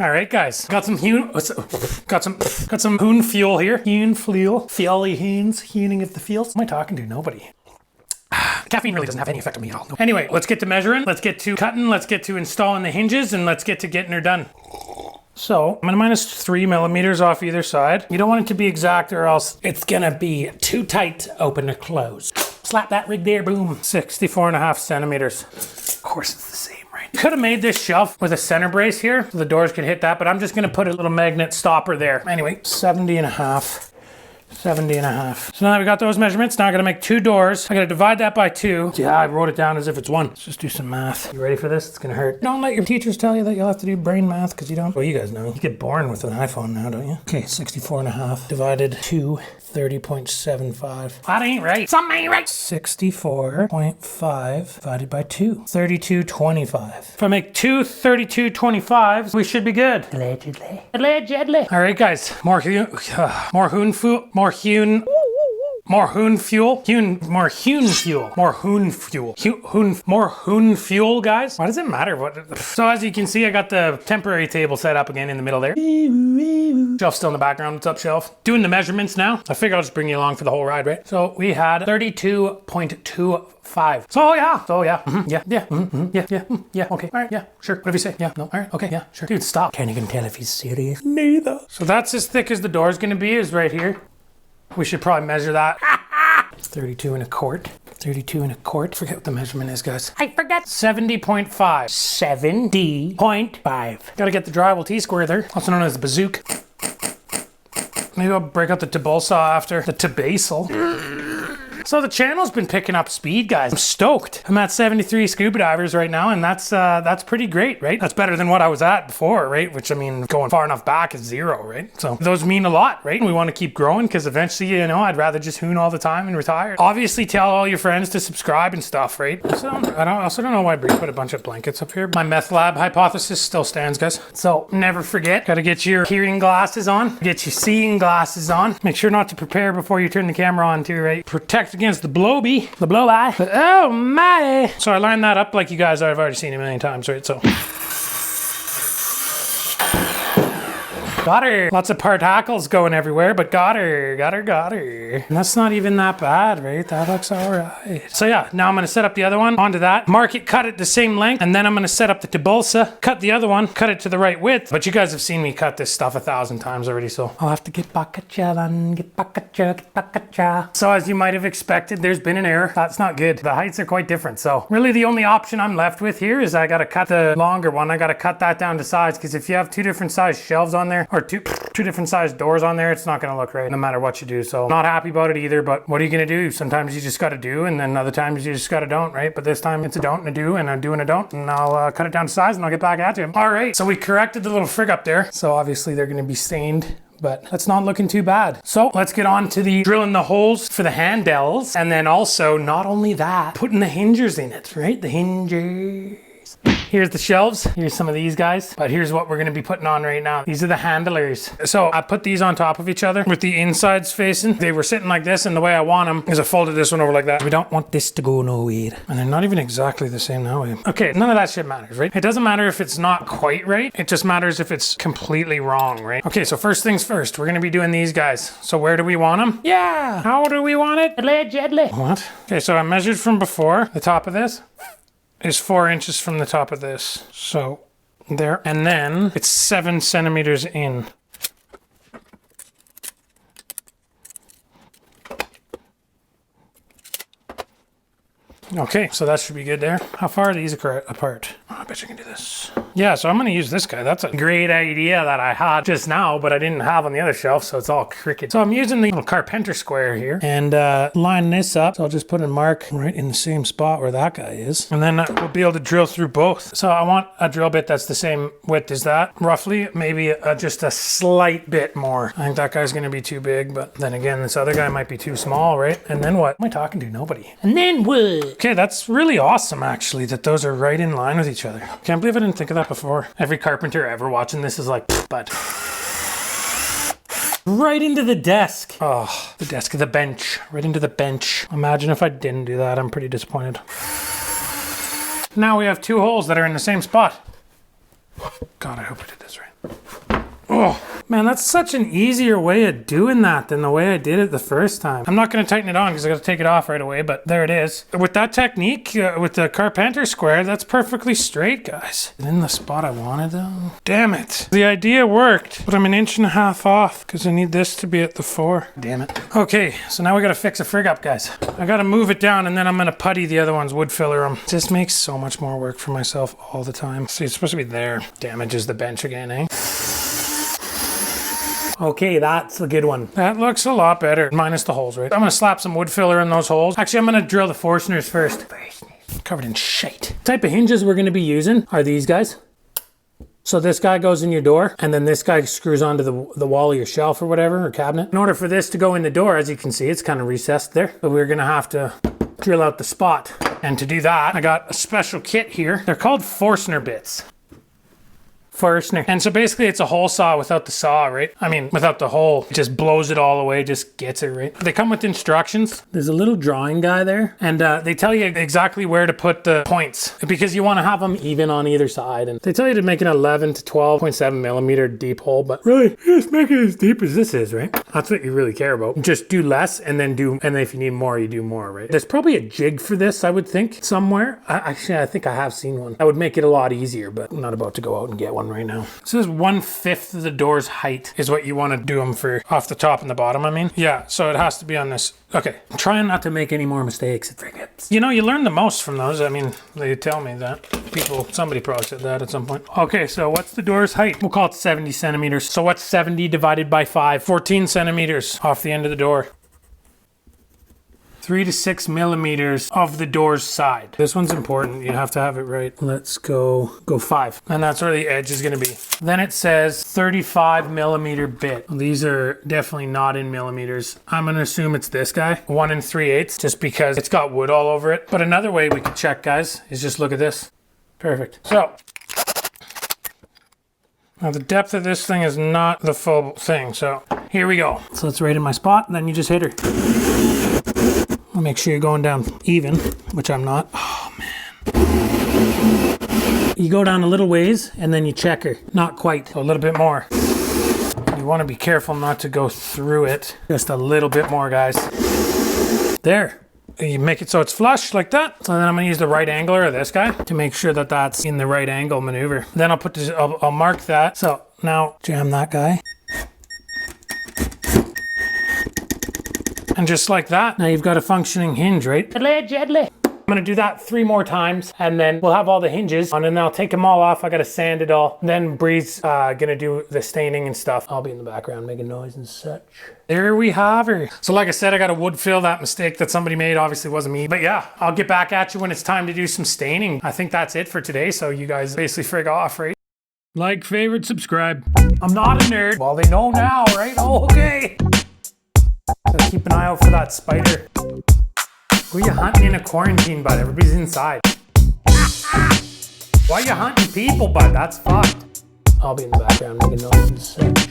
All right, guys, got some Hoon fuel here. Hoon fuel, Fioli Hoons, hooning of the fields. What am I talking to? Nobody. Caffeine really doesn't have any effect on me at all. Anyway, let's get to measuring, let's get to cutting, let's get to installing the hinges, and let's get to getting her done. So I'm gonna minus 3 millimeters off either side. You don't want it to be exact or else it's gonna be too tight to open or close. Slap that rig there, boom. 64.5 centimeters. Of course it's the same, right? Could have made this shelf with a center brace here so the doors could hit that, but I'm just gonna put a little magnet stopper there. Anyway, 70.5. 70.5. So now that we got those measurements, now I gotta make 2 doors. I gotta divide that by 2. Yeah, I wrote it down as if it's 1. Let's just do some math. You ready for this? It's gonna hurt. Don't let your teachers tell you that you'll have to do brain math because you don't. Well, you guys know. You get born with an iPhone now, don't you? Okay, 64.5 divided 2. 30.75. That ain't right. Something ain't right. 64.5 divided by 2. 32.25. If I make 2 32.25s, we should be good. Allegedly. Allegedly. All right, guys. More Hoon fuel. More Hoon fuel, guys. Why does it matter? So as you can see, I got the temporary table set up again in the middle there. Shelf still in the background. What's up, shelf? Doing the measurements now. I figure I'll just bring you along for the whole ride, right? So we had 32.25. So yeah. Yeah. Okay. All right. Yeah. Sure. Whatever you say. Yeah. No. All right. Okay. Yeah. Sure. Dude, stop. Can't even tell if he's serious. Neither. So that's as thick as the door's gonna be. Is right here. We should probably measure that. 32 and a quart. 32 and a quart. Forget what the measurement is, guys. I forget. 70.5. 70.5. Gotta get the drywall T-square there. Also known as the bazooka. Maybe I'll break out the table saw after. The tabasal. So the channel's been picking up speed, guys. I'm stoked. I'm at 73 scuba divers right now, and that's pretty great, right? That's better than what I was at before, right? Which, I mean, going far enough back is 0, right? So those mean a lot, right? And we want to keep growing because eventually, you know, I'd rather just hoon all the time and retire. Obviously, tell all your friends to subscribe and stuff, right? So I also don't know why Bree put a bunch of blankets up here. My meth lab hypothesis still stands, guys. So never forget, gotta get your hearing glasses on, get your seeing glasses on. Make sure not to prepare before you turn the camera on too, right? Protect against the blow-eye. But oh my! So I lined that up like you guys have already seen a million times, right? So got her. Lots of particles going everywhere, but got her. And that's not even that bad, right? That looks all right. So yeah, now I'm gonna set up the other one onto that. Mark it, cut it the same length, and then I'm gonna set up the tabulsa, cut the other one, cut it to the right width. But you guys have seen me cut this stuff 1,000 times already, so I'll have to get back at ya then. Get back at ya. So as you might have expected, there's been an error. That's not good. The heights are quite different. So really the only option I'm left with here is I gotta cut the longer one. I gotta cut that down to size, because if you have 2 different size shelves on there, or two different sized doors on there, it's not going to look right no matter what you do. So not happy about it either, but what are you going to do? Sometimes you just got to do, and then other times you just got to don't, right? But this time it's a don't and a do, and a do and a don't, and I'll cut it down to size and I'll get back at you. All right, so we corrected the little frig up there. So obviously they're going to be stained, but that's not looking too bad. So let's get on to the drilling the holes for the handbells, and then also not only that, putting the hinges in it, right? The hinges. Here's the shelves. Here's some of these guys. But here's what we're going to be putting on right now. These are the handlers. So I put these on top of each other with the insides facing. They were sitting like this, and the way I want them is I folded this one over like that. We don't want this to go nowhere. And they're not even exactly the same that way. Okay, none of that shit matters, right? It doesn't matter if it's not quite right. It just matters if it's completely wrong, right? Okay, so first things first. We're going to be doing these guys. So where do we want them? Yeah! How do we want it? Allegedly. What? Okay, so I measured from before, the top of this is 4 inches from the top of this. So there. And then it's 7 centimeters in. Okay, so that should be good there. How far are these apart? Oh, I bet you can do this. Yeah, so I'm gonna use this guy. That's a great idea that I had just now, but I didn't have on the other shelf, so it's all crooked. So I'm using the little carpenter square here and line this up. So I'll just put a mark right in the same spot where that guy is. And then we'll be able to drill through both. So I want a drill bit that's the same width as that, roughly. Maybe just a slight bit more. I think that guy's gonna be too big, but then again, this other guy might be too small, right? And then what? Am I talking to? Nobody. And then what? Okay, that's really awesome, actually, that those are right in line with each other. Can't believe I didn't think of that before. Every carpenter ever watching this is like, but right into the desk. Oh, the desk, the bench, right into the bench. Imagine if I didn't do that. I'm pretty disappointed. Now we have 2 holes that are in the same spot. God, I hope I did this right. Oh, man, that's such an easier way of doing that than the way I did it the first time. I'm not going to tighten it on because I got to take it off right away, but there it is. With that technique, with the Carpenter square, that's perfectly straight, guys. In the spot I wanted, though. Damn it. The idea worked, but I'm an inch and a half off because I need this to be at the 4. Damn it. Okay, so now we got to fix a frig up, guys. I got to move it down and then I'm going to putty the other ones, wood filler them. Just makes so much more work for myself all the time. See, it's supposed to be there. Damages the bench again, eh? Okay, that's a good one. That looks a lot better, minus the holes, right? I'm gonna slap some wood filler in those holes. Actually, I'm gonna drill the Forstners first. Covered in shite. The type of hinges we're gonna be using are these guys. So this guy goes in your door, and then this guy screws onto the wall of your shelf or whatever, or cabinet. In order for this to go in the door, as you can see, it's kind of recessed there. So we're gonna have to drill out the spot. And to do that, I got a special kit here. They're called Forstner Bits. Forstner. And so basically it's a hole saw without the saw, right? I mean, without the hole. It just blows it all away, just gets it, right? They come with instructions. There's a little drawing guy there. And they tell you exactly where to put the points because you want to have them even on either side. And they tell you to make an 11 to 12.7 millimeter deep hole, but really, just make it as deep as this is, right? That's what you really care about. Just do less and then if you need more, you do more, right? There's probably a jig for this, I would think, somewhere. Actually, I think I have seen one. That would make it a lot easier, but I'm not about to go out and get one right now. It says 1/5 of the door's height is what you want to do them for off the top and the bottom, I mean. Yeah, so it has to be on this. Okay, I'm trying not to make any more mistakes at frig-ups. You know, you learn the most from those. I mean, they tell me that. Somebody probably said that at some point. Okay, so what's the door's height? We'll call it 70 centimeters. So what's 70 divided by 5? 14 centimeters off the end of the door. 3 to 6 millimeters of the door's side. This one's important. You have to have it right. Let's go 5. And that's where the edge is going to be. Then it says 35 millimeter bit. These are definitely not in millimeters. I'm going to assume it's this guy. 1 3/8 just because it's got wood all over it. But another way we could check, guys, is just look at this. Perfect. So now the depth of this thing is not the full thing. So here we go. So let's right in my spot and then you just hit her. Make sure you're going down even, which I'm not. Oh, man. You go down a little ways and then you check her. Not quite. A little bit more. You want to be careful not to go through it. Just a little bit more, guys. There. You make it so it's flush like that. So then I'm going to use the right angler of this guy to make sure that that's in the right angle maneuver. Then I'll mark that. So now jam that guy. And just like that, now you've got a functioning hinge, right? I'm gonna do that 3 more times and then we'll have all the hinges on and then I'll take them all off. I gotta sand it all. Then Bree's gonna do the staining and stuff. I'll be in the background making noise and such. There we have her. So like I said, I gotta wood fill that mistake that somebody made. Obviously it wasn't me, but yeah, I'll get back at you when it's time to do some staining. I think that's it for today. So you guys basically frig off, right? Like, favorite, subscribe. I'm not a nerd. Well, they know now, right? Oh, okay. Gotta keep an eye out for that spider. Who are you hunting in a quarantine, bud? Everybody's inside. Why are you hunting people, bud? That's fucked. I'll be in the background making noise and such.